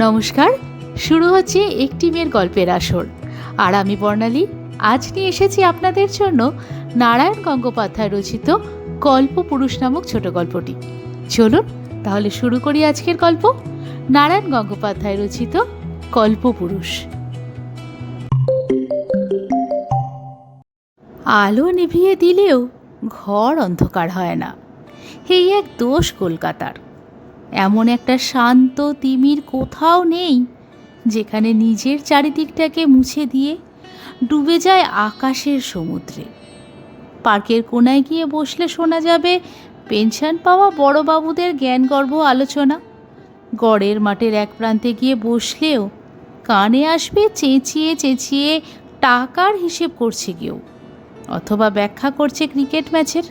নমস্কার, শুরু হচ্ছে একটি মেয়ের গল্পের আসর। আর আমি বর্ণালী আজ নিয়ে এসেছি আপনাদের জন্য নারায়ণ গঙ্গোপাধ্যায় রচিত কল্পপুরুষ নামক ছোট গল্পটি। চলুন তাহলে শুরু করি আজকের গল্প, নারায়ণ গঙ্গোপাধ্যায় রচিত কল্পপুরুষ। আলো নিভিয়ে দিলেও ঘর অন্ধকার হয় না, এই এক দোষ কলকাতার। এমন একটা শান্ত তিমির কোথাও নেই যেখানে নিজের চারিদিকটাকে মুছে দিয়ে ডুবে যায় আকাশের সমুদ্রে। পার্কের কোনায় গিয়ে বসলে শোনা যাবে পেনশন পাওয়া বড়বাবুদের জ্ঞানগর্ভ আলোচনা। গড়ের মাঠের এক প্রান্তে গিয়ে বসলেও কানে আসবে চেঁচিয়ে চেঁচিয়ে টাকার হিসেব করছে কেউ, অথবা ব্যাখ্যা করছে ক্রিকেট ম্যাচের।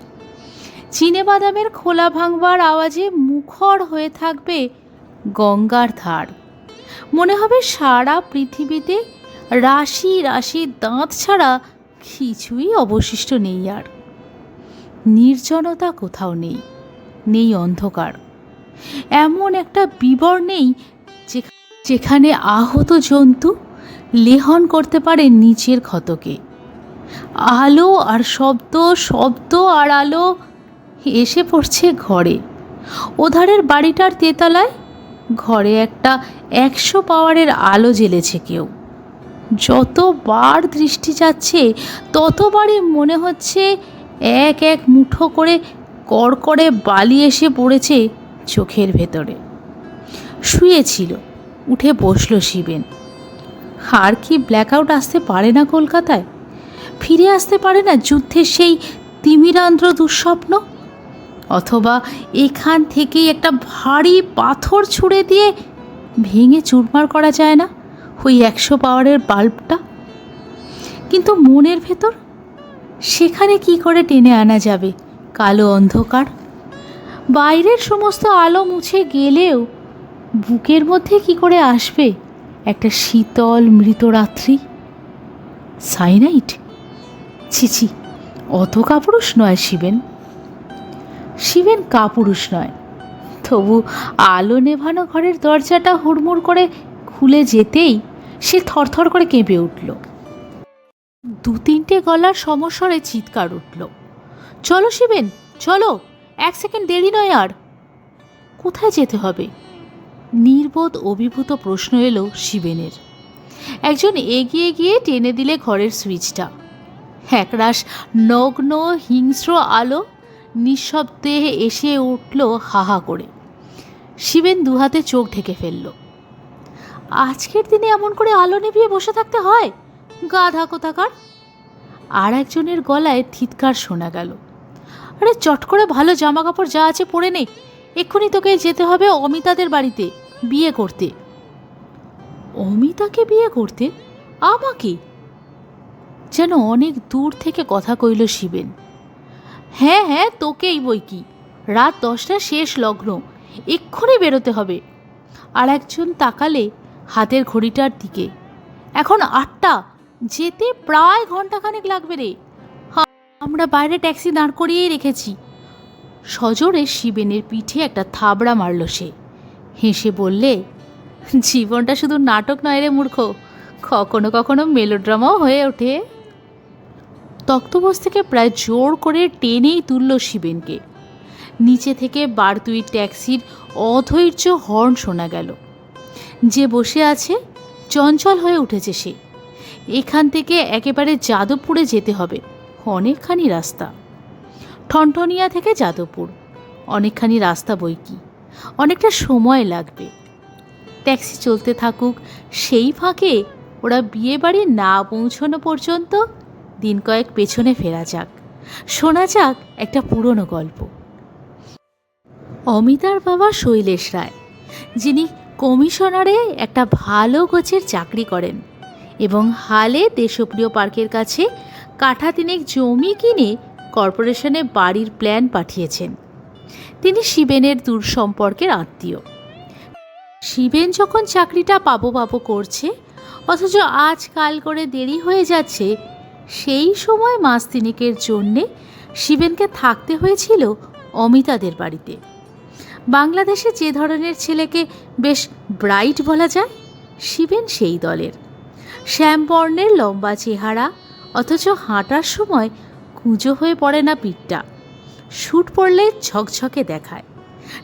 চিনেবাদামের খোলা ভাঙবার আওয়াজে মুখর হয়ে থাকবে গঙ্গার ধার। মনে হবে সারা পৃথিবীতে রাশি রাশি দাঁত ছাড়া কিছুই অবশিষ্ট নেই আর। নির্জনতা কোথাও নেই, নেই অন্ধকার। এমন একটা বিবর নেই যেখানে আহত জন্তু লেহন করতে পারে নিচের ক্ষতকে। আলো আর শব্দ, শব্দ আর আলো এসে পড়ছে ঘরে। ওধারের বাড়িটার তেতলায় ঘরে একটা 100 পাওয়ারের আলো জ্বেলেছে কেউ। যতবার দৃষ্টি যাচ্ছে ততবারই মনে হচ্ছে এক এক মুঠো করে কড়কড়ে বালি এসে পড়েছে চোখের ভেতরে। শুয়েছিল, উঠে বসল শিবেন। আর কি ব্ল্যাকআউট আসতে পারে না কলকাতায়? ফিরে আসতে পারে না যুদ্ধের সেই তিমিরান্ধ্র দুঃস্বপ্ন? অথবা এখান থেকেই একটা ভারী পাথর ছুঁড়ে দিয়ে ভেঙে চুরমার করা যায় না ওই 100 পাওয়ারের বাল্বটা? কিন্তু মনের ভেতর, সেখানে কি করে টেনে আনা যাবে কালো অন্ধকার? বাইরের সমস্ত আলো মুছে গেলেও বুকের মধ্যে কি করে আসবে একটা শীতল মৃত রাত্রি? সাইনাইট? ছিছি, অত কাপুরুষ নয় শিবেন। শিবেন কাপুরুষ নয়, তবু আলো নেভানো ঘরের দরজাটা হুড়মুড় করে খুলে যেতেই সে থরথর করে কেঁপে উঠল। 2-3টে গলার সমস্বরে চিৎকার উঠল, চলো শিবেন চলো, 1 সেকেন্ড দেরি নয় আর। কোথায় যেতে হবে? নির্বোধ অভিভূত প্রশ্ন এলো শিবেনের। একজন এগিয়ে গিয়ে টেনে দিলে ঘরের সুইচটা। একরাশ নগ্ন হিংস্র আলো নিঃশব্দে এসে উঠল হাহা করে। শিবেন দুহাতে চোখ ঢেকে ফেলল। আজকের দিনে এমন করে আলো নিভিয়ে বসে থাকতে হয়? গাধা কোথাকার! আর একজনের গলায় থিৎকার শোনা গেল, আরে চট করে ভালো জামা কাপড় যা আছে পরে নে, এক্ষুনি তোকে যেতে হবে অমিতাদের বাড়িতে বিয়ে করতে। অমিতাকে বিয়ে করতে? আমাকে? যেন অনেক দূর থেকে কথা কইল শিবেন। হ্যাঁ হ্যাঁ, তোকেই বই কি, রাত 10টা শেষ লগ্ন, এক্ষুনি বেরোতে হবে। আর একজন তাকালে হাতের ঘড়িটার দিকে, এখন 8টা, যেতে প্রায় ঘন্টাখানেক লাগবে রে। আমরা বাইরে ট্যাক্সি দাঁড় করিয়েই রেখেছি। সজোরে শিবেনের পিঠে একটা থাবড়া মারল সে। হেসে বললে, জীবনটা শুধু নাটক নয় রে মূর্খ, কখনো কখনো মেলোড্রামাও হয়ে ওঠে। তক্তপোষ থেকে প্রায় জোর করে টেনেই তুলল শিবেনকে। নিচে থেকে বারতুই ট্যাক্সির অধৈর্য হর্ন শোনা গেল। যে বসে আছে চঞ্চল হয়ে উঠেছে সে। এখান থেকে একেবারে যাদবপুরে যেতে হবে, অনেকখানি রাস্তা। ঠনঠনিয়া থেকে যাদবপুর অনেকখানি রাস্তা বই কি, অনেকটা সময় লাগবে। ট্যাক্সি চলতে থাকুক, সেই ফাঁকে ওরা বিয়ে বাড়ি না পৌঁছানো পর্যন্ত দিন কয়েক পেছনে ফেরা যাক, শোনা যাক একটা পুরনো গল্প। অমিতার বাবা শৈলেশ রায়, যিনি কমিশনারে একটা ভালো গোছের চাকরি করেন এবং হালে দেশপ্রিয় পার্কের কাছে কাঠা 3 জমি কিনে কর্পোরেশনে বাড়ির প্ল্যান পাঠিয়েছেন। তিনি শিবেনের দূর সম্পর্কের আত্মীয়। শিবেন যখন চাকরিটা পাবো পাবো করছে, অথচ আজকাল করে দেরি হয়ে যাচ্ছে, সেই সময় মাস 3 জন্যে শিবেনকে থাকতে হয়েছিল অমিতাদের বাড়িতে। বাংলাদেশে যে ধরনের ছেলেকে বেশ ব্রাইট বলা যায়, শিবেন সেই দলের। শ্যামবর্ণের লম্বা চেহারা, অথচ হাঁটার সময় কুঁজো হয়ে পড়ে না পিঠটা। স্যুট পরলে ঝকঝকে দেখায়।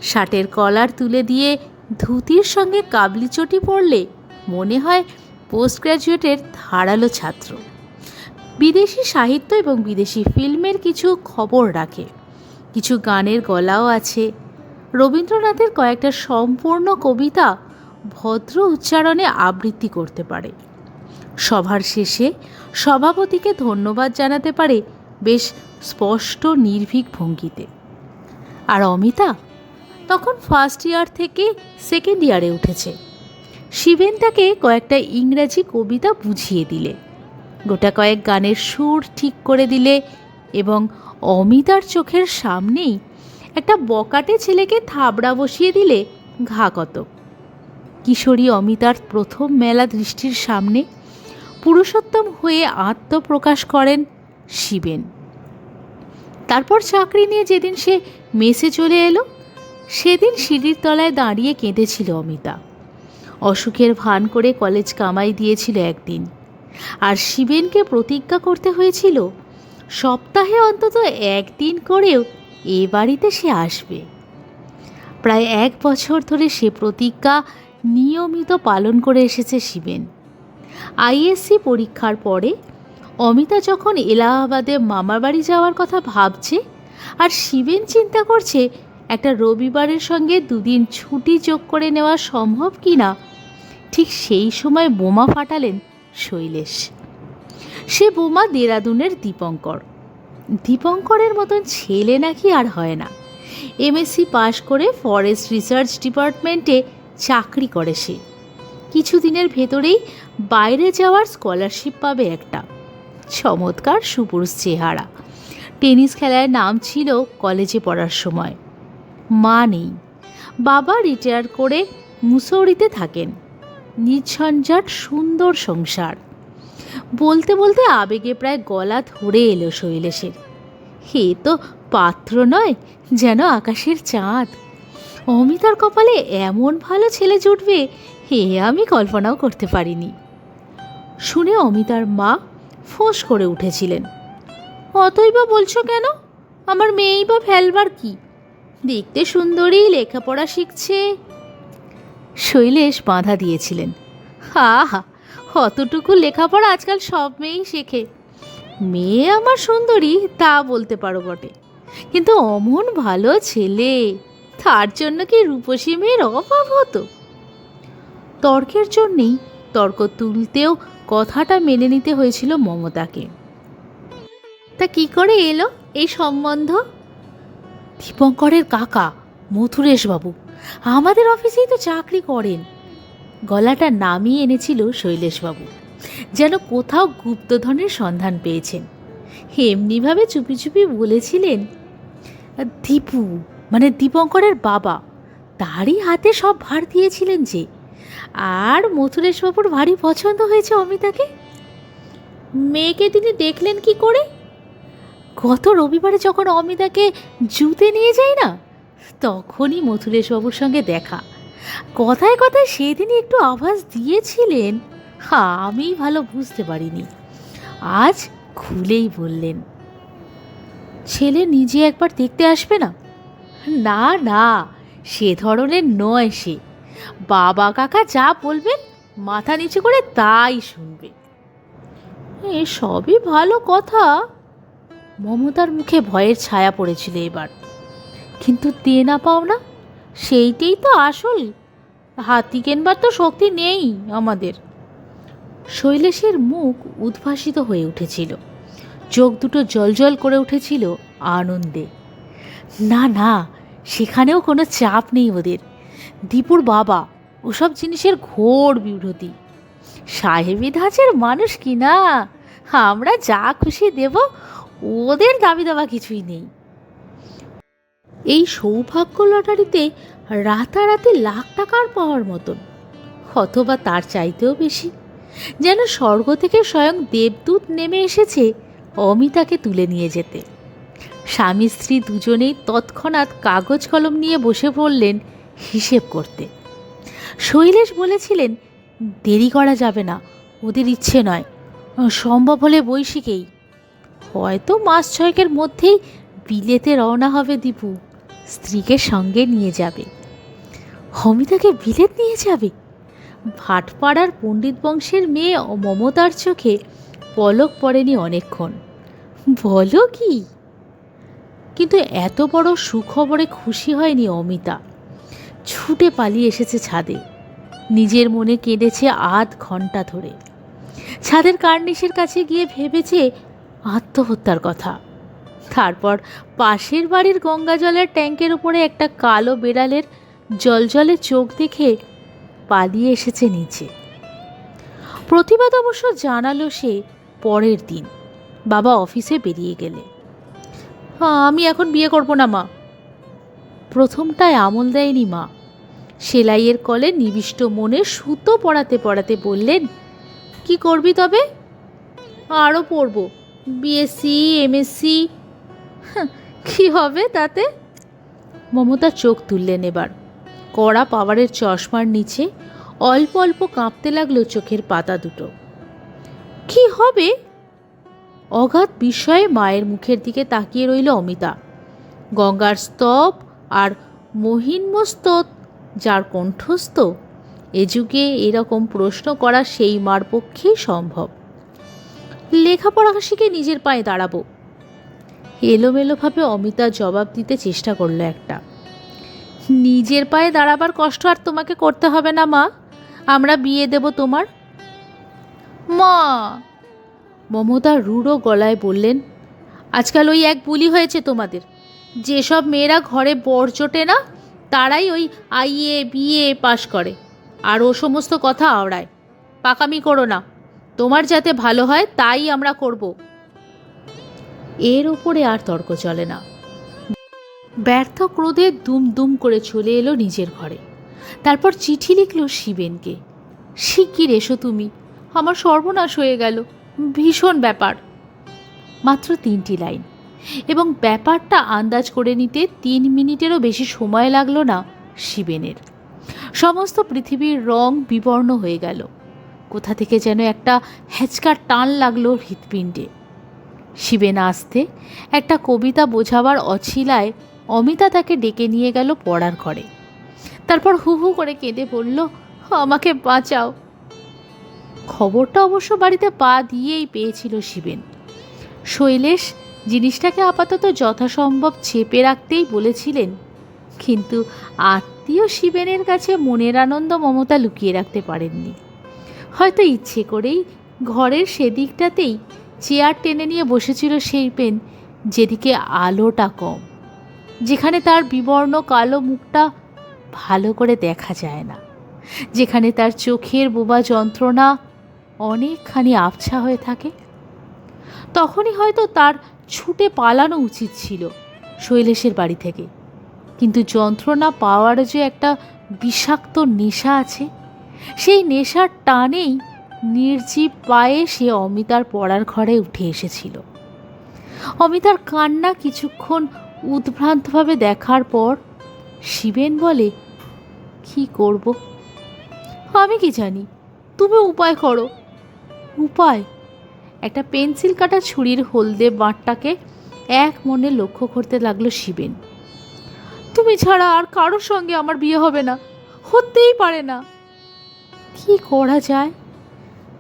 শার্টের কলার তুলে দিয়ে ধুতির সঙ্গে কাবলি চটি পরলে মনে হয় পোস্ট গ্র্যাজুয়েটের ধারালো ছাত্র। বিদেশি সাহিত্য এবং বিদেশি ফিল্মের কিছু খবর রাখে, কিছু গানের গলাও আছে। রবীন্দ্রনাথের কয়েকটা সম্পূর্ণ কবিতা ভদ্র উচ্চারণে আবৃত্তি করতে পারে। সভার শেষে সভাপতিকে ধন্যবাদ জানাতে পারে বেশ স্পষ্ট নির্ভীক ভঙ্গিতে। আর অমিতা তখন ফার্স্ট ইয়ার থেকে সেকেন্ড ইয়ারে উঠেছে। শিবেন তাকে কয়েকটা ইংরাজি কবিতা বুঝিয়ে দিলে, গোটা কয়েক গানের সুর ঠিক করে দিলে এবং অমিতার চোখের সামনেই একটা বকাটে ছেলেকে থাবড়া বসিয়ে দিলে ঘা কত। কিশোরী অমিতার প্রথম মেলা দৃষ্টির সামনে পুরুষোত্তম হয়ে আত্মপ্রকাশ করেন শিবেন। তারপর চাকরি নিয়ে যেদিন সে মেসে চলে এলো, সেদিন সিঁড়ির তলায় দাঁড়িয়ে কেঁদেছিল অমিতা। অসুখের ভান করে কলেজ কামাই দিয়েছিল একদিন, আর শিবেনকে প্রতিজ্ঞা করতে হয়েছিল সপ্তাহে অন্তত একদিন করেও এ বাড়িতে সে আসবে। প্রায় 1 বছর ধরে সে প্রতিজ্ঞা নিয়মিত পালন করে এসেছে শিবেন। আইএসসি পরীক্ষার পরে অমিতা যখন এলাহাবাদে মামার বাড়ি যাওয়ার কথা ভাবছে, আর শিবেন চিন্তা করছে একটা রবিবারের সঙ্গে 2 দিন ছুটি যোগ করে নেওয়া সম্ভব কি না, ঠিক সেই সময় বোমা ফাটালেন শৈলেশ। সে বোমা দেরাদুনের দীপঙ্কর। দীপঙ্করের মতন ছেলে নাকি আর হয় না। এমএসসি পাশ করে ফরেস্ট রিসার্চ ডিপার্টমেন্টে চাকরি করে সে। কিছুদিনের ভেতরেই বাইরে যাওয়ার স্কলারশিপ পাবে একটা। চমৎকার সুপুরুষ চেহারা। টেনিস খেলার নাম ছিল কলেজে পড়ার সময়। মা নেই, বাবা রিটায়ার করে মুসৌরিতে থাকেন। নির্ঝঞ্ঝাট সুন্দর সংসার। বলতে বলতে আবেগে প্রায় গলা ধরে এলো শৈলেশের। হে তো পাত্র নয়, যেন আকাশের চাঁদ। অমিতার কপালে এমন ভালো ছেলে জুটবে হে আমি কল্পনাও করতে পারিনি। শুনে অমিতার মা ফোঁস করে উঠেছিলেন, অতই বা বলছো কেন? আমার মেয়েই বা ফেলবার কি? দেখতে সুন্দরী, লেখাপড়া শিখছে। শৈলেশ বাধা দিয়েছিলেন, হা হা, অতটুকু লেখাপড়া আজকাল সব মেয়েই শেখে। মেয়ে আমার সুন্দরী তা বলতে পারো বটে, কিন্তু অমন ভালো ছেলে, তার জন্য কি রূপসী মেয়ের অভাব হতো? তর্কের জন্যেই তর্ক তুলতেও কথাটা মেনে নিতে হয়েছিল মমতাকে। তা কি করে এলো এই সম্বন্ধ? দীপঙ্করের কাকা মথুরেশবাবু আমাদের অফিসেই তো চাকরি করেন। গলাটা নামিয়ে এনেছিল শৈলেশবাবু, যেন কোথাও গুপ্তধনের সন্ধান পেয়েছেন। এমনিভাবে চুপি চুপি বলেছিলেন, দীপু মানে দীপঙ্করের বাবা, তারই হাতে সব ভার দিয়েছিলেন যে। আর মথুরেশবাবুর ভারী পছন্দ হয়েছে অমিতাকে। মেয়েকে তিনি দেখলেন কি করে? গত রবিবারে যখন অমিতাকে জুতে নিয়ে যাই না, তখনই মথুরেশবাবুর সঙ্গে দেখা। কথায় কথায় সেদিনই একটু আভাস দিয়েছিলেন, আমি ভালো বুঝতে পারিনি। আজ খুলেই বললেন। ছেলে নিজে একবার দেখতে আসবে না? না না, সে ধরনের নয় সে। বাবা কাকা যা বলবেন মাথা নিচু করে তাই শুনবে। এ সবই ভালো কথা। মমতার মুখে ভয়ের ছায়া পড়েছিল এবার। কিন্তু দেনা পাওনা সেইটাই তো আসল। হাতি কেনবার তো শক্তি নেই আমাদের। শৈলেশের মুখ উদ্ভাসিত হয়ে উঠেছিল, চোখ দুটো জলজল করে উঠেছিল আনন্দে। না না, সেখানেও কোনো চাপ নেই ওদের। দীপুর বাবা ওসব জিনিসের ঘোর বিরোধী। সাহেবি ধাঁচের মানুষ কি না, আমরা যা খুশি দেব, ওদের দাবি দাবা কিছুই নেই। এই সৌভাগ্য লটারিতে রাতারাতি লাখ টাকার পাওয়ার মতন, অথবা তার চাইতেও বেশি। যেন স্বর্গ থেকে স্বয়ং দেবদূত নেমে এসেছে অমিতাকে তুলে নিয়ে যেতে। স্বামী স্ত্রী দুজনেই তৎক্ষণাৎ কাগজ কলম নিয়ে বসে পড়লেন হিসেব করতে। শৈলেশ বলেছিলেন, দেরি করা যাবে না, ওদের ইচ্ছে নয়, সম্ভব হলে বৈশিকেই। হয়তো মাস 6 মধ্যেই বিলেতে রওনা হবে দীপু, স্ত্রীকে সঙ্গে নিয়ে যাবে। অমিতাকে বিলেত নিয়ে যাবে? ভাটপাড়ার পণ্ডিত বংশের মেয়ে মমতার চোখে পলক পড়েনি অনেকক্ষণ। বলো কি? কিন্তু এত বড় সুখবরে খুশি হয়নি অমিতা। ছুটে পালিয়ে এসেছে ছাদে, নিজের মনে কেঁদেছে আধ ঘন্টা ধরে। ছাদের কার্নিশের কাছে গিয়ে ভেবেছে আত্মহত্যার কথা। তারপর পাশের বাড়ির গঙ্গা জলের ট্যাঙ্কের উপরে একটা কালো বেড়ালের জলজলে চোখ দেখে পালিয়ে এসেছে নিচে। প্রতিবাদ অবশ্য জানালো সে পরের দিন, বাবা অফিসে বেরিয়ে গেলে। আমি এখন বিয়ে করব না মা। প্রথমটায় আমল দেয়নি মা। সেলাইয়ের কলে নিবিষ্ট মনে সুতো পড়াতে পড়াতে বললেন, কি করবি তবে? আরও পড়ব, বিএসসি, এমএসসি। কি হবে তাতে? মমতা চোখ তুললেন এবার। কড়া পাওয়ারের চশমার নিচে অল্প অল্প কাঁপতে লাগলো চোখের পাতা দুটো। কি হবে? অগাধ বিস্ময়ে মায়ের মুখের দিকে তাকিয়ে রইল অমিতা। গঙ্গার স্তব আর মহিন্মস্তত যার কণ্ঠস্থ, এ যুগে এরকম প্রশ্ন করা সেই মার পক্ষেই সম্ভব। লেখাপড়া শিখে নিজের পায়ে দাঁড়াবো। এলোমেলোভাবে অমিতা জবাব দিতে চেষ্টা করলো একটা। নিজের পায়ে দাঁড়াবার কষ্ট আর তোমাকে করতে হবে না মা, আমরা বিয়ে দেব তোমার। মা! মমতা রূঢ় গলায় বললেন, আজকাল ওই এক বুলি হয়েছে তোমাদের। যেসব মেয়েরা ঘরে বর জোটে না তারাই ওই আইএ বিএ পাশ করে, আর ও সমস্ত কথা আওড়ায়। পাকামি করো না, তোমার যাতে ভালো হয় তাই আমরা করব। এর ওপরে আর তর্ক চলে না। ব্যর্থ ক্রোধে দুম দুম করে চলে এলো নিজের ঘরে। তারপর চিঠি লিখল শিবেনকে, শিগগির এসো তুমি, আমার সর্বনাশ হয়ে গেল, ভীষণ ব্যাপার। মাত্র 3টি লাইন, এবং ব্যাপারটা আন্দাজ করে নিতে 3 মিনিটেরও বেশি সময় লাগলো না শিবেনের। সমস্ত পৃথিবীর রং বিবর্ণ হয়ে গেল। কোথা থেকে যেন একটা হ্যাচকার টান লাগলো হৃৎপিণ্ডে। শিবেন আসতে একটা কবিতা বোঝাবার অছিলায় অমিতা তাকে ডেকে নিয়ে গেল পড়ার ঘরে। তারপর হু হু করে কেঁদে বলল, আমাকে বাঁচাও। খবরটা অবশ্য বাড়িতে পা দিয়েই পেয়েছিল শিবেন। শৈলেশ জিনিসটাকে আপাতত যথাসম্ভব চেপে রাখতেই বলেছিলেন, কিন্তু আত্মীয় শিবেনের কাছে মনের আনন্দ মমতা লুকিয়ে রাখতে পারেননি। হয়তো ইচ্ছে করেই ঘরের সেদিকটাতেই চেয়ার টেনে নিয়ে বসেছিল শিবেন, যেদিকে আলোটা কম, যেখানে তার বিবর্ণ কালো মুখটা ভালো করে দেখা যায় না, যেখানে তার চোখের বোবা যন্ত্রণা অনেকখানি আবছা হয়ে থাকে। তখনই হয়তো তার ছুটে পালানো উচিত ছিল শৈলেশের বাড়ি থেকে। কিন্তু যন্ত্রণা পাওয়ার যে একটা বিষাক্ত নেশা আছে, সেই নেশার টানেই নির্জীব পায়ে সে অমিতার পড়ার ঘরে উঠে এসেছিল। অমিতার কান্না কিছুক্ষণ উদ্ভ্রান্তভাবে দেখার পর শিবেন বলে, কি করব? আমি কি জানি, তুমি উপায় করো। উপায়? একটা পেন্সিল কাটা ছুরির হলদে বাঁটটাকে এক মনে লক্ষ্য করতে লাগলো শিবেন। তুমি ছাড়া আর কারোর সঙ্গে আমার বিয়ে হবে না, হতেই পারে না। কি করা যায়?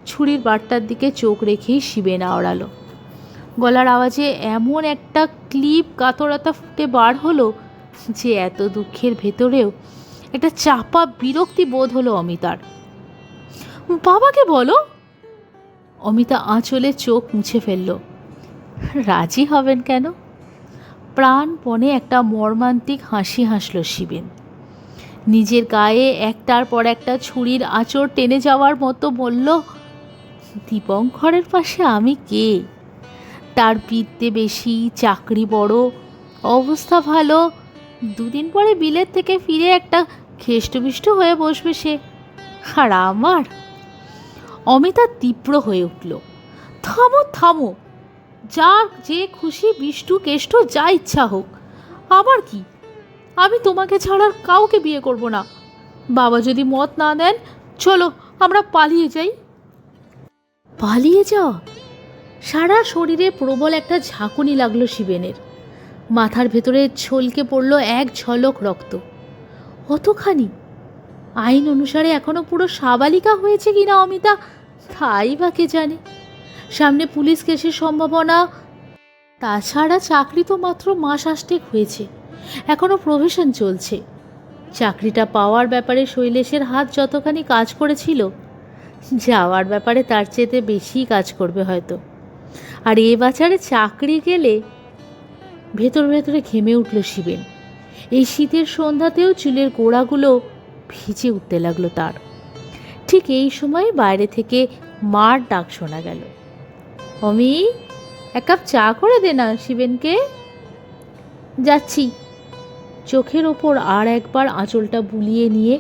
ছুরির বাঁটটার দিকে চোখ রেখেই শিবেন আওড়ালো। গলার আওয়াজে এমন একটা ক্লিপ কাতরতা ফুটে বার হলো যে এত দুঃখের ভেতরেও একটা চাপা বিরক্তি বোধ হলো অমিতার। বাবাকে বলো। অমিতা আঁচলে চোখ মুছে ফেলল। রাজি হবেন কেন? প্রাণপণে একটা মর্মান্তিক হাসি হাসল শিবেন। নিজের গায়ে একটার পর একটা ছুরির আঁচড় টেনে যাওয়ার মতো বলল, দীপঙ্করের পাশে আমি কে? তার বিদ্যে বেশি, চাকরি বড়, অবস্থা ভালো, 2 দিন পরে বিলেত থেকে ফিরে একটা খেষ্টবিষ্ট হয়ে বসবে সে। আর আমার? অমিতা তীব্র হয়ে উঠল, থামো থামো। যার যে খুশি বিষ্টু কেষ্ট যা ইচ্ছা হোক, আবার কি, আমি তোমাকে ছাড়া আর কাউকে বিয়ে করব না। বাবা যদি মত না দেন, চলো আমরা পালিয়ে যাই। পালিয়ে যাওয়া? সারা শরীরে প্রবল একটা ঝাঁকুনি লাগলো শিবেনের। মাথার ভেতরে ছলকে পড়ল এক ঝলক রক্ত। অতখানি? আইন অনুসারে এখনো পুরো সাবালিকা হয়েছে কিনা অমিতা, তাই বা কে জানে। সামনে পুলিশ কেসের সম্ভাবনা। তাছাড়া চাকরি তো মাত্র মাস 8 হয়েছে, এখনো প্রভিশন চলছে। চাকরিটা পাওয়ার ব্যাপারে শৈলেশের হাত যতখানি কাজ করেছিল, যাওয়ার ব্যাপারে তার চেয়ে বেশি কাজ করবে হয়তো। আর এ বাজারে চাকরি গেলে। ভেতর ভেতরে ঘেমে উঠল শিবেন। এই শীতের সন্ধ্যাতেও চুলের গোড়াগুলো ভিজে উঠতে লাগলো তার। ঠিক এই সময় বাইরে থেকে মার ডাক শোনা গেল। অমি, এক কাপ চা করে দে না শিবেনকে। যাচ্ছি। চোখের ওপর আর একবার আঁচলটা বুলিয়ে নিয়ে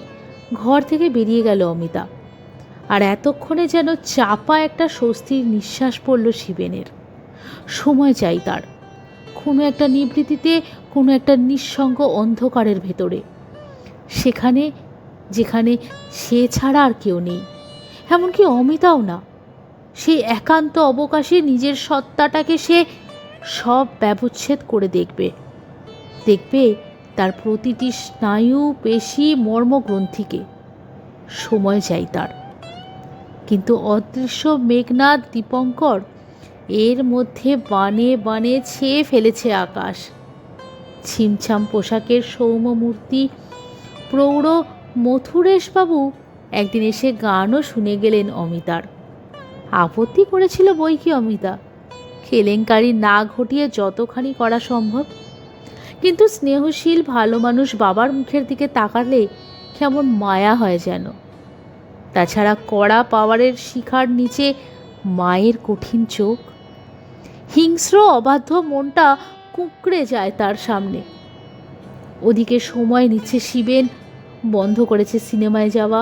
ঘর থেকে বেরিয়ে গেল অমিতা। আর এতক্ষণে যেন চাপা একটা স্বস্তির নিঃশ্বাস পড়ল শিবেনের। সময় চাই তার, কোনো একটা নিবৃত্তিতে, কোনো একটা নিঃসঙ্গ অন্ধকারের ভেতরে, সেখানে যেখানে সে ছাড়া আর কেউ নেই, এমনকি অমিতাও না। সেই একান্ত অবকাশে নিজের সত্তাটাকে সে সব ব্যবচ্ছেদ করে দেখবে। দেখবে তার প্রতিটি স্নায়ু, পেশি, মর্মগ্রন্থিকে। সময় চাই তার। কিন্তু অদৃশ্য মেঘনাদ দীপঙ্কর এর মধ্যে বানে বানে ছেয়ে ফেলেছে আকাশ। ছিমছাম পোশাকের সৌম্যমূর্তি প্রৌঢ় মথুরেশবাবু একদিন এসে গানও শুনে গেলেন অমিতার। আপত্তি করেছিল বই কি অমিতা, কেলেঙ্কারি না ঘটিয়ে যতখানি করা সম্ভব। কিন্তু স্নেহশীল ভালো মানুষ বাবার মুখের দিকে তাকালে কেমন মায়া হয় যেন। তাছাড়া কড়া পাওয়ারের শিখার নিচে মায়ের কঠিন চোখ। হিংস্র অবাধ্য মনটা কুঁকড়ে যায় তার সামনে। ওদিকে সময় নিচ্ছে শিবেন, বন্ধ করেছে সিনেমায় যাওয়া।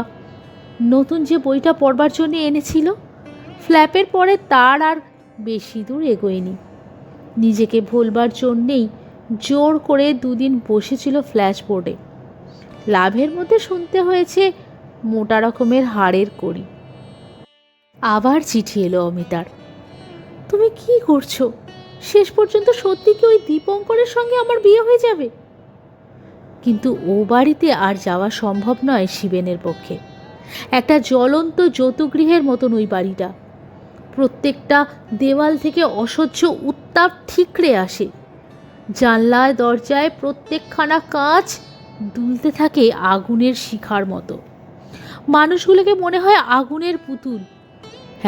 নতুন যে বইটা পড়বার জন্য এনেছিল, ফ্ল্যাপের পরে তার আর বেশি দূর এগোয়নি। নিজেকে ভোলবার জন্যেই জোর করে 2 দিন বসেছিল ফ্ল্যাশবোর্ডে। লাভের মধ্যে শুনতে হয়েছে মোটা রকমের হাড়ের কড়ি। আবার চিঠি এলো অমিতার। তুমি কি করছো? শেষ পর্যন্ত সত্যি কি ওই দীপঙ্করের সঙ্গে আমার বিয়ে হয়ে যাবে? কিন্তু ও বাড়িতে আর যাওয়া সম্ভব নয় শিবেনের পক্ষে। একটা জ্বলন্ত যৌতুগৃহের মতন ওই বাড়িটা। প্রত্যেকটা দেওয়াল থেকে অসহ্য উত্তাপ ঠিকরে আসে। জানলায় দরজায় প্রত্যেকখানা কাঁচ দুলতে থাকে আগুনের শিখার মতো। মানুষগুলোকে মনে হয় আগুনের পুতুল,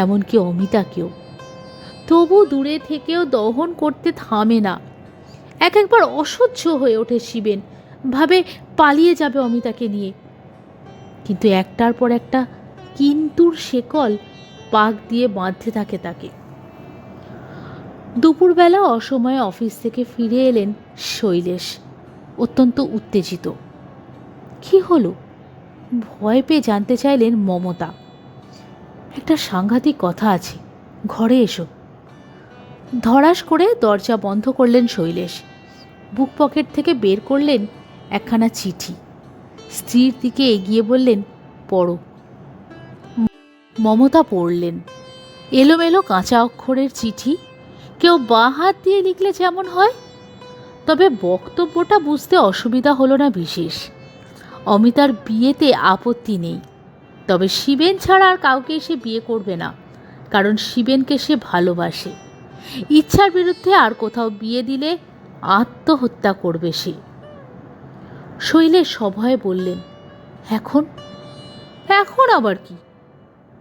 এমনকি অমিতাকেও। তবু দূরে থেকেও দহন করতে থামে না। একবার অসহ্য হয়ে ওঠে শিবেন, ভাবে পালিয়ে যাবে অমিতাকে নিয়ে। কিন্তু একটার পর একটা কিন্তুর শেকল পাক দিয়ে বাঁধতে থাকে তাকে। দুপুরবেলা অসময়ে অফিস থেকে ফিরে এলেন শৈলেশ, অত্যন্ত উত্তেজিত। কি হলো? ভয় পেয়ে জানতে চাইলেন মমতা। একটা সাংঘাতিক কথা আছে, ঘরে এসো। ধড়াস করে দরজা বন্ধ করলেন শৈলেশ। বুক পকেট থেকে বের করলেন একখানা চিঠি। স্ত্রীর দিকে এগিয়ে বললেন, পড়ো। মমতা পড়লেন। এলোমেলো কাঁচা অক্ষরের চিঠি, কেউ বাঁ হাত দিয়ে লিখলে যেমন হয়। তবে বক্তব্যটা বুঝতে অসুবিধা হলো না বিশেষ। অমিতার বিয়েতে আপত্তি নেই, তবে শিবেন ছাড়া আর কাউকে সে বিয়ে করবে না, কারণ শিবেনকে সে ভালোবাসে। ইচ্ছার বিরুদ্ধে আর কোথাও বিয়ে দিলে আত্মহত্যা করবে সে। শৈলেশ সভয়ে বললেন, এখন? এখন আবার কি?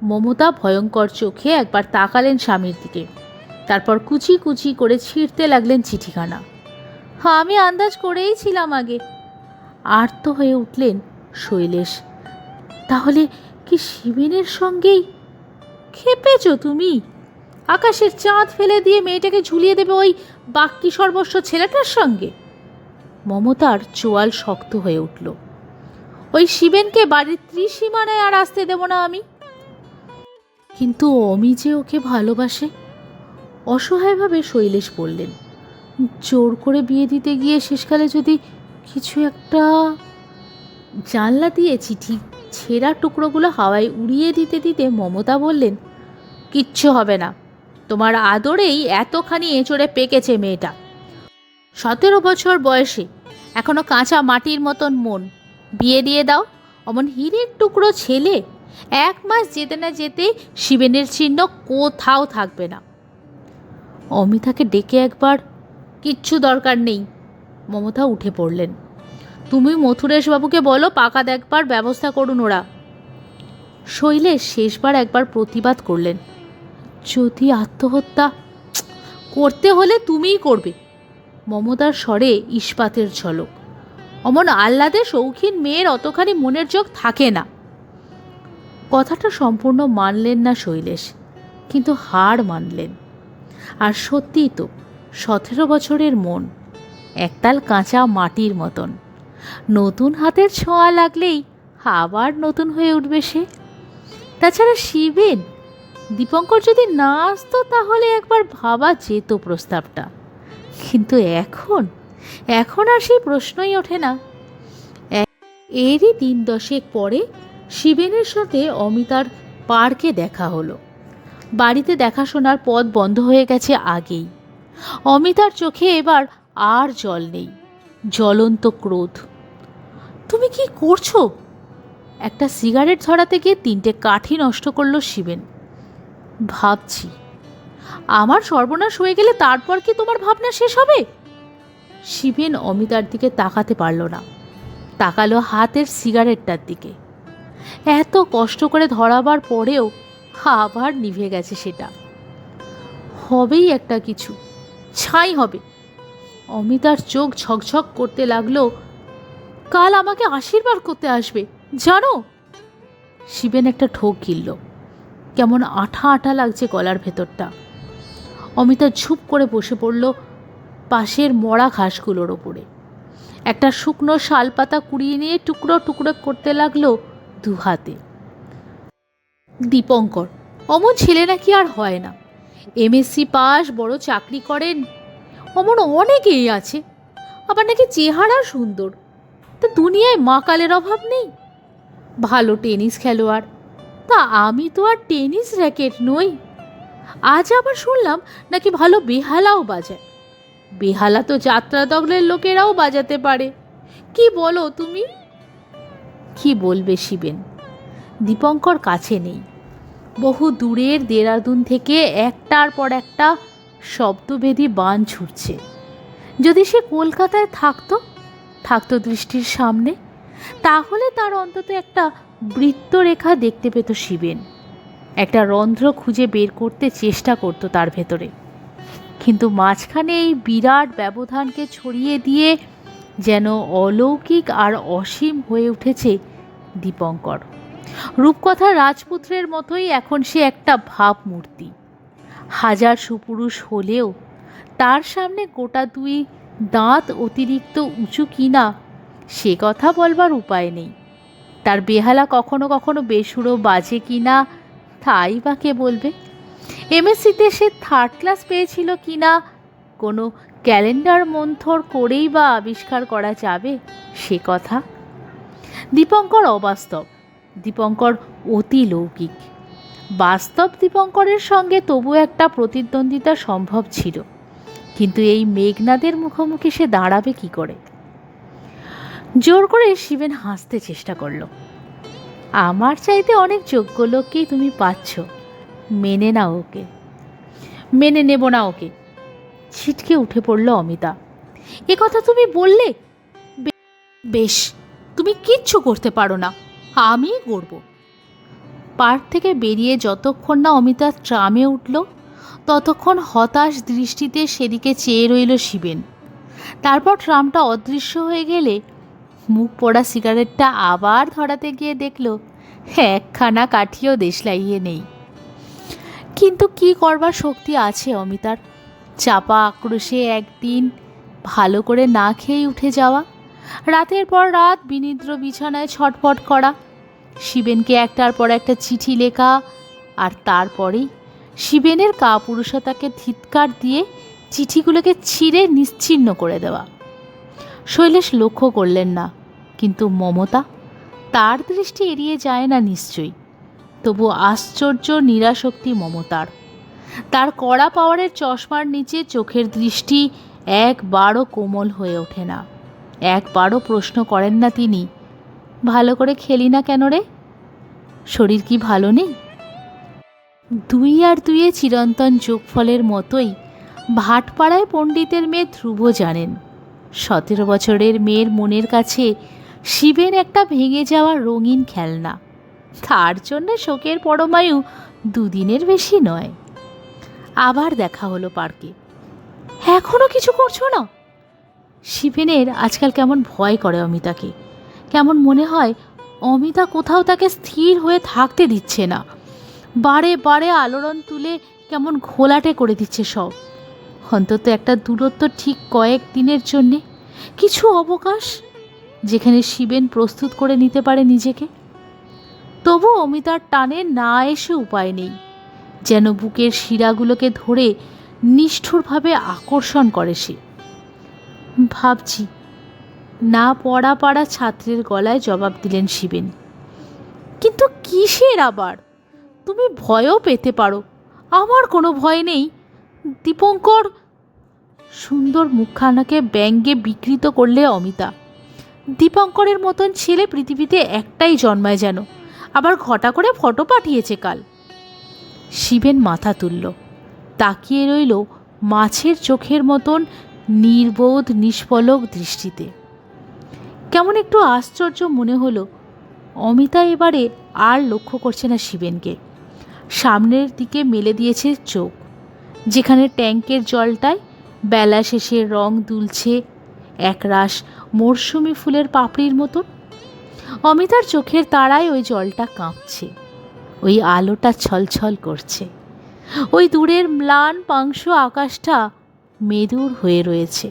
মমতা ভয়ঙ্কর চোখে একবার তাকালেন স্বামীর দিকে, তারপর কুচি কুচি করে ছিঁড়তে লাগলেন চিঠিখানা। আমি আন্দাজ করেই ছিলাম আগে। আর্ত হয়ে উঠলেন শৈলেশ। তাহলে কি শিবেনের সঙ্গেই? খেপেছ তুমি? আকাশের চাঁদ ফেলে দিয়ে মেয়েটাকে ঝুলিয়ে দেবে ওই বাক্কি সর্বস্ব ছেলেটার সঙ্গে? মমতার চোয়াল শক্ত হয়ে উঠল। ওই শিবেনকে বাড়ির ত্রিসীমানায় আর আসতে দেব না আমি। কিন্তু অমি যে ওকে ভালোবাসে, অসহায়ভাবে শৈলেশ বললেন, জোর করে বিয়ে দিতে গিয়ে শেষকালে যদি কিছু একটা। জানলা দিয়ে চিঠি ছেঁড়া টুকরোগুলো হাওয়ায় উড়িয়ে দিতে দিতে মমতা বললেন, কিচ্ছু হবে না, তোমার আদরেই এতখানি এঁচড়ে পেকেছে মেয়েটা। 17 বছর বয়সে, এখনো কাঁচা মাটির মতন মন, বিয়ে দিয়ে দাও। অমন হীরের টুকরো ছেলে 1 মাস যেতে না যেতেই শিবেনের চিহ্ন কোথাও থাকবে না। অমিতাকে ডেকে একবার, কিচ্ছু দরকার নেই। মমতা উঠে পড়লেন, তুমি মথুরেশবাবুকে বলো পাকা দেখবার ব্যবস্থা করুন ওরা। শৈলেশ শেষবার একবার প্রতিবাদ করলেন, যদি আত্মহত্যা করতে হলে তুমিই করবে। মমতার স্বরে ইস্পাতের ঝলক। অমন আহ্লাদে শৌখিন মেয়ের অতখানি মনের যোগ থাকে না। কথাটা সম্পূর্ণ মানলেন না শৈলেশ, কিন্তু হার মানলেন। আর সত্যিই তো 17 বছরের মন একতাল কাঁচা মাটির মতন, নতুন হাতের ছোঁয়া লাগলেই আবার নতুন হয়ে উঠবে সে। তাছাড়া শিবেন, দীপঙ্কর যদি না আসতো তাহলে একবার ভাবা যেত প্রস্তাবটা, কিন্তু এখন আর সেই প্রশ্নই ওঠে না। এরই 3 দশেক পরে শিবেনের সাথে অমিতার পার্কে দেখা হলো। বাড়িতে দেখাশোনার পথ বন্ধ হয়ে গেছে আগেই। অমিতার চোখে এবার আর জল নেই, জ্বলন্ত ক্রোধ। তুমি কি করছো? একটা সিগারেট ধরাতে গিয়ে 3টে কাঠি নষ্ট করলো শিবেন। ভাবছি, আমার সর্বনাশ হয়ে গেলে তারপর কি তোমার ভাবনা শেষ হবে? শিবেন অমিতার দিকে তাকাতে পারল না, তাকালো হাতের সিগারেটটার দিকে। এত কষ্ট করে ধরাবার পরেও আবার নিভে গেছে সেটা। হবেই একটা কিছু, ছাই হবে। অমিতার চোখ ঝকঝক করতে লাগলো, কাল আমাকে আশীর্বাদ করতে আসবে জানো। শিবেন একটা ঢোক গিলল, কেমন আঠা আঠা লাগছে গলার ভেতরটা। অমিতা ঝুপ করে বসে পড়ল পাশের মরা ঘাসগুলোর ওপরে। একটা শুকনো শালপাতা কুড়িয়ে নিয়ে টুকরো টুকরো করতে লাগলো 2 হাতে। দীপঙ্কর অমন ছেলে নাকি আর হয় না। MSc পাস, বড় চাকরি করেন, অমন অনেকেই আছে। আবার নাকি চেহারা সুন্দর, তা দুনিয়ায় মাকালের অভাব নেই। ভালো টেনিস খেলোয়াড়, তা আমি তো আর টেনিস র্যাকেট নই। আজ আবার শুনলাম নাকি ভালো বেহালাও বাজায়। বেহালা তো যাত্রা দলের লোকেরাও বাজাতে পারে। কি বলো তুমি? কি বলবে শিবেন? দীপঙ্কর কাছে নেই, বহু দূরের দেরাদুন থেকে একটার পর একটা শব্দভেদী বান ছুটছে। যদি সে কলকাতায় থাকতো দৃষ্টির সামনে, তাহলে তার অন্তত একটা বৃত্তরেখা দেখতে পেত শিবেন। একটা রন্ধ্র খুঁজে বের করতে চেষ্টা করত তার ভেতরে। কিন্তু মাঝখানে এই বিরাট ব্যবধানকে ছড়িয়ে দিয়ে যেন অলৌকিক আর অসীম হয়ে উঠেছে দীপঙ্কর। রূপকথার রাজপুত্রের মতোই এখন সে একটা ভাবমূর্তি। হাজার সুপুরুষ হলেও তার সামনে গোটা 2 দাঁত অতিরিক্ত উঁচু কিনা সে কথা বলবার উপায় নেই। তার বেহালা কখনো কখনো বেসুরো বাজে কিনা তাই বা কে বলবে? MScতে সে 3rd ক্লাস পেয়েছিল কিনা কোনো ক্যালেন্ডার মন্থর করেই বা আবিষ্কার করা যাবে সে কথা? দীপঙ্কর অবাস্তব, দীপঙ্কর অতি লৌকিক। বাস্তব দীপঙ্করের সঙ্গে তবু একটা প্রতিদ্বন্দ্বিতা সম্ভব ছিল, কিন্তু এই মেঘনাদের মুখোমুখি সে দাঁড়াবে কি করে? জোর করে শিবেন হাসতে চেষ্টা করল। আমার চাইতে অনেক যোগ্য লোককেই তুমি পাচ্ছ, মেনে নাও ওকে। মেনে নেব না ওকে, ছিটকে উঠে পড়ল অমিতা। এ কথা তুমি বললে? বেশ, তুমি কিচ্ছু করতে পারো না, আমি করব। পার্ক থেকে বেরিয়ে যতক্ষণ না অমিতা ট্রামে উঠল ততক্ষণ হতাশ দৃষ্টিতে সেদিকে চেয়ে রইল শিবেন। তারপর ট্রামটা অদৃশ্য হয়ে গেলে মুখ পোড়া সিগারেটটা আবার ধরাতে গিয়ে দেখল একখানা কাঠিও দেশলাইয়ে নেই। কিন্তু কি করবার শক্তি আছে অমিতার? চাপা আক্রোশে একদিন ভালো করে না খেয়ে উঠে যাওয়া, রাতের পর রাত বিনিদ্র বিছানায় ছটফট করা, শিবেনকে একটার পর একটা চিঠি লেখা, আর তারপরেই শিবেনের কাপুরুষতাকে ধিক্কার দিয়ে চিঠিগুলোকে ছিঁড়ে নিশ্চিহ্ন করে দেওয়া। শৈলেশ লক্ষ্য করলেন না, কিন্তু মমতা, তার দৃষ্টি এড়িয়ে যায় না নিশ্চয়ই। তবু আশ্চর্য নিরাসক্তি মমতার। তার কড়া পাওয়ারের চশমার নিচে চোখের দৃষ্টি একবারও কোমল হয়ে ওঠে না। একবারও প্রশ্ন করেন না তিনি, ভালো করে খেলি না কেন রে? শরীর কি ভালো নেই? 2 আর 2 চিরন্তন যোগফলের মতোই ভাটপাড়ায় পণ্ডিতের মেয়ে ধ্রুব জানেন 17 বছরের মেয়ের মনের কাছে শিবেন একটা ভেঙে যাওয়া রঙিন খেলনা। তার জন্যে শোকের পরমায়ু 2 দিনের বেশি নয়। আবার দেখা হলো পার্কে। এখনো কিছু করছো না? শিবেনের আজকাল কেমন ভয় করে অমিতাকে। কেমন মনে হয় অমিতা কোথাও তাকে স্থির হয়ে থাকতে দিচ্ছে না। বারে বারে আলোড়ন তুলে কেমন ঘোলাটে করে দিচ্ছে সব। অন্তত একটা দূরত্ব, ঠিক কয়েক দিনের জন্যে কিছু অবকাশ, যেখানে শিবেন প্রস্তুত করে নিতে পারে নিজেকে। তবু অমিতার টানে না এসে উপায় নেই। যেন বুকের শিরাগুলোকে ধরে নিষ্ঠুরভাবে আকর্ষণ করে সে। ভাবছি, না পড়া পাড়া ছাত্রের গলায় জবাব দিলেন শিবেন। কিন্তু কিসের আবার? তুমি ভয়ও পেতে পারো, আমার কোনো ভয় নেই। দীপঙ্কর। সুন্দর মুখখানাকে ব্যঙ্গে বিকৃত করলে অমিতা। দীপঙ্করের মতন ছেলে পৃথিবীতে একটাই জন্মায় যেন, আবার ঘটা করে ফটো পাঠিয়েছে কাল। শিবেন মাথা তুলল, তাকিয়ে রইল মাছের চোখের মতন নির্বোধ নিষ্পলক দৃষ্টিতে। কেমন একটু আশ্চর্য মনে হলো। অমিতা এবারে আর লক্ষ্য করছে না শিবেনকে। সামনের দিকে মেলে দিয়েছে চোখ, যেখানে ট্যাঙ্কের জলটায় বেলা শেষে রং দুলছে একরাশ মরশুমি ফুলের পাপড়ির মতন। অমিতার চোখের তারায় ওই জলটা কাঁপছে, ওই আলোটা ছলছল করছে। ওই দূরের ম্লান পাংশু আকাশটা মেদুর হয়ে রয়েছে।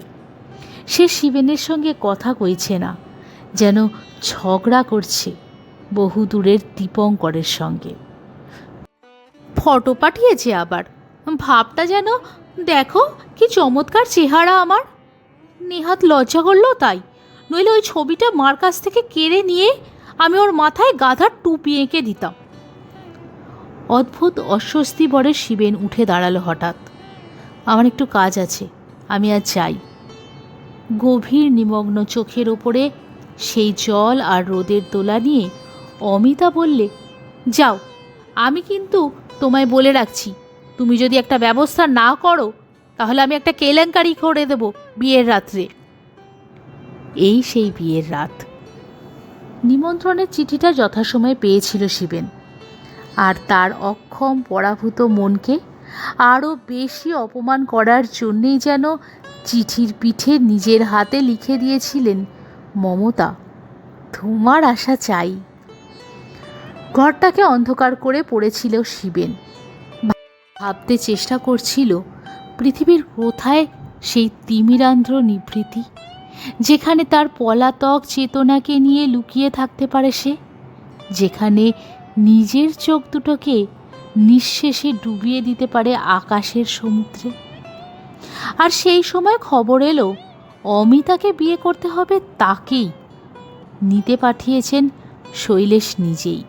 সে শিবেনের সঙ্গে কথা কইছে না, যেন ঝগড়া করছে বহু দূরের দীপঙ্করের সঙ্গে। ফটো পাঠিয়েছে আবার, ভাবটা যেন, দেখো কি চমৎকার চেহারা আমার। নেহাত লজ্জা করলো তাই, নইলে ওই ছবিটা মার কাছ থেকে কেড়ে নিয়ে আমি ওর মাথায় গাধার টুপি এঁকে দিতাম। অদ্ভুত অস্বস্তি বরে শিবেন উঠে দাঁড়ালো হঠাৎ। আমার একটু কাজ আছে, আমি আজ যাই। গভীর নিমগ্ন চোখের ওপরে সেই জল আর রোদের দোলা নিয়ে অমিতা বললে, যাও, আমি কিন্তু তোমায় বলে রাখছি, তুমি যদি একটা ব্যবস্থা না করো তাহলে আমি একটা কেলেঙ্কারি করে দেব বিয়ের রাত্রে। এই সেই বিয়ের রাত। নিমন্ত্রণের চিঠিটা যথাসময়ে পেয়েছিল শিবেন, আর তার অক্ষম পরাভূত মনকে আরও বেশি অপমান করার জন্যেই যেন চিঠির পিঠে নিজের হাতে লিখে দিয়েছিলেন, মমতা, তোমার আশা চাই। ঘরটাকে অন্ধকার করে পড়েছিল শিবেন। ভাবতে চেষ্টা করছিল পৃথিবীর কোথায় সেই তিমিরান্ধ্র নিভৃতি, যেখানে তার পলাতক চেতনাকে নিয়ে লুকিয়ে থাকতে পারে সে, যেখানে নিজের চোখ দুটোকে নিঃশেষে ডুবিয়ে দিতে পারে আকাশের সমুদ্রে। আর সেই সময় খবর এলো অমিতাকে বিয়ে করতে হবে তাকেই। নিতে পাঠিয়েছেন শৈলেশ নিজেই।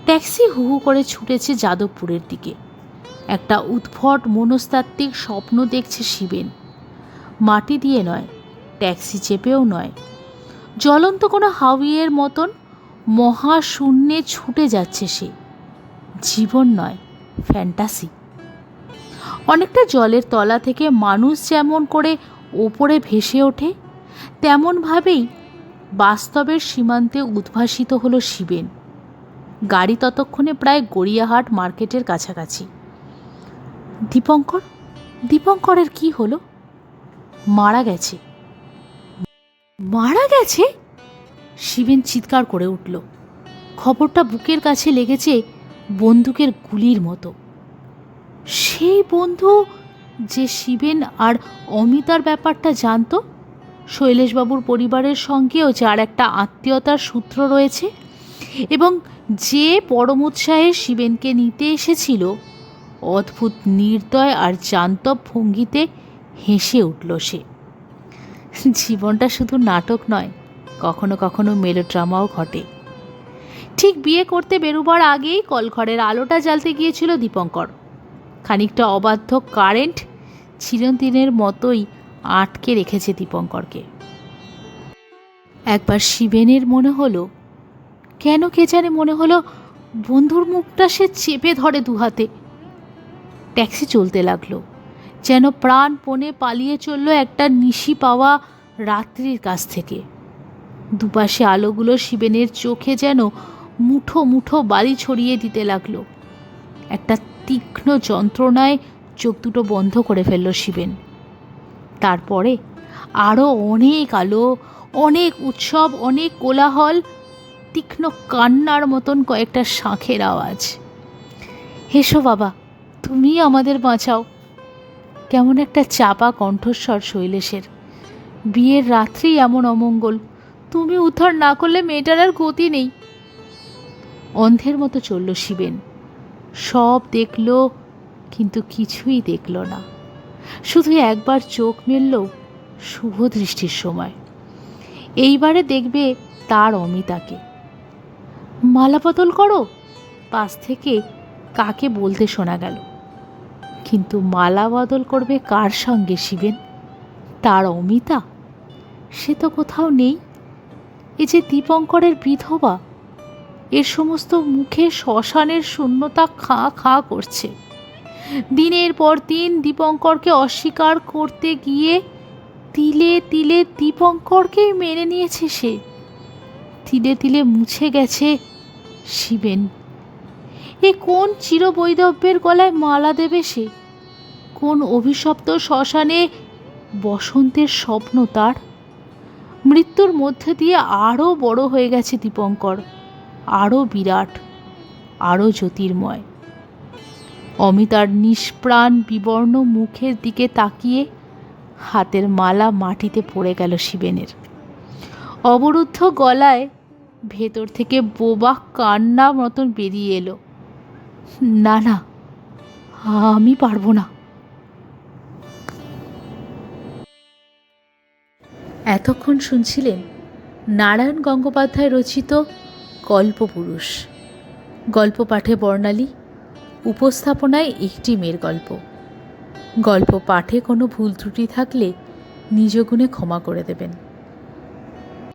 ট্যাক্সি হু হু করে ছুটেছে যাদবপুরের দিকে। একটা উদ্ভট মনস্তাত্ত্বিক স্বপ্ন দেখছে শিবেন। মাটি দিয়ে নয়, ট্যাক্সি চেপেও নয়, জ্বলন্ত কোনো হাউইয়ের মতন মহাশূন্যে ছুটে যাচ্ছে সে। জীবন নয়, ফ্যান্টাসি। অনেকটা জলের তলা থেকে মানুষ যেমন করে ওপরে ভেসে ওঠে, তেমনভাবেই বাস্তবের সীমান্তে উদ্ভাসিত হলো শিবেন। গাড়ি ততক্ষণে প্রায় গড়িয়াহাট মার্কেটের কাছাকাছি। দীপঙ্করের কি হলো? মারা গেছে। মারা গেছে? শিবেন চিৎকার করে উঠল। খবরটা বুকের কাছে লেগেছে বন্দুকের গুলির মতো। সেই বন্ধু যে শিবেন আর অমিতার ব্যাপারটা জানত, শৈলেশবাবুর পরিবারের সঙ্গেও যার একটা আত্মীয়তার সূত্র রয়েছে, এবং যে পরম উৎসাহে শিবেনকে নিতে এসেছিল, অদ্ভুত নির্দয় আর জান্তব ভঙ্গিতে হেসে উঠল সে। জীবনটা শুধু নাটক নয়, কখনো কখনো মেলোড্রামাও ঘটে। ঠিক বিয়ে করতে বেরোবার আগেই কলঘরের আলোটা জ্বালতে গিয়েছিল দীপঙ্কর। খানিকটা অবাধ্য কারেন্ট চিরদিনের মতোই আটকে রেখেছে দীপঙ্করকে। একবার শিবেনের মনে হলো, কেন কে জানে মনে হলো, বন্ধুর মুখটা সে চেপে ধরে দুহাতে। ট্যাক্সি চলতে লাগলো, যেন প্রাণপণে পালিয়ে চলল একটা নিশি পাওয়া রাত্রির কাছ থেকে। দুপাশে আলোগুলো শিবেনের চোখে যেন মুঠো মুঠো বালি ছড়িয়ে দিতে লাগলো। একটা তীক্ষ্ণ যন্ত্রণায় চোখ দুটো বন্ধ করে ফেলল শিবেন। তারপরে আরও অনেক আলো, অনেক উৎসব, অনেক কোলাহল, তীক্ষ্ণ কান্নার মতন কয়েকটা শাঁখের আওয়াজ। হেসো বাবা, তুমি আমাদের বাঁচাও। কেমন একটা চাপা কণ্ঠস্বর শৈলেশের। বিয়ের রাত্রি এমন অমঙ্গল, তুমি উদ্ধার না করলে মেয়েটার আর গতি নেই। অন্ধের মতো চলল শিবেন। সব দেখল, কিন্তু কিছুই দেখল না। শুধু একবার চোখ মেলল শুভ দৃষ্টির সময়। এইবারে দেখবে তার অমিতাকে। মালা বদল করো, পাশ থেকে কাকে বলতে শোনা গেল। কিন্তু মালা বদল করবে কার সঙ্গে শিবেন? তার অমিতা? সে তো কোথাও নেই। এ যে দীপঙ্করের বিধবা, এর সমস্ত মুখে শ্মশানের শূন্যতা খাঁ খাঁ করছে। দিনের পর দিন দীপঙ্করকে অস্বীকার করতে গিয়ে তিলে তিলে দীপঙ্করকেই মেনে নিয়েছে সে। তিলে তিলে মুছে গেছে শিবেন। এ কোন চিরবৈধব্যের গলায় মালা দেবে সে? কোন অভিশপ্ত শ্মশানে বসন্তের স্বপ্ন তার? মৃত্যুর মধ্যে দিয়ে আরও বড় হয়ে গেছে দীপঙ্কর, আরও বিরাট, আরও জ্যোতির্ময়। অমিতার নিষ্প্রাণ বিবর্ণ মুখের দিকে তাকিয়ে হাতের মালা মাটিতে পড়ে গেল শিবেনের। অবরুদ্ধ গলায় ভেতর থেকে বোবা কান্না মতন বেরিয়ে এলো, না না, আমি পারবো না। এতক্ষণ শুনছিলেন নারায়ণ গঙ্গোপাধ্যায় রচিত গল্পপুরুষ। গল্প পাঠে বর্ণালী, উপস্থাপনায় একটি মেয়ের গল্প। গল্প পাঠে কোনো ভুল ত্রুটি থাকলে নিজ গুণে ক্ষমা করে দেবেন।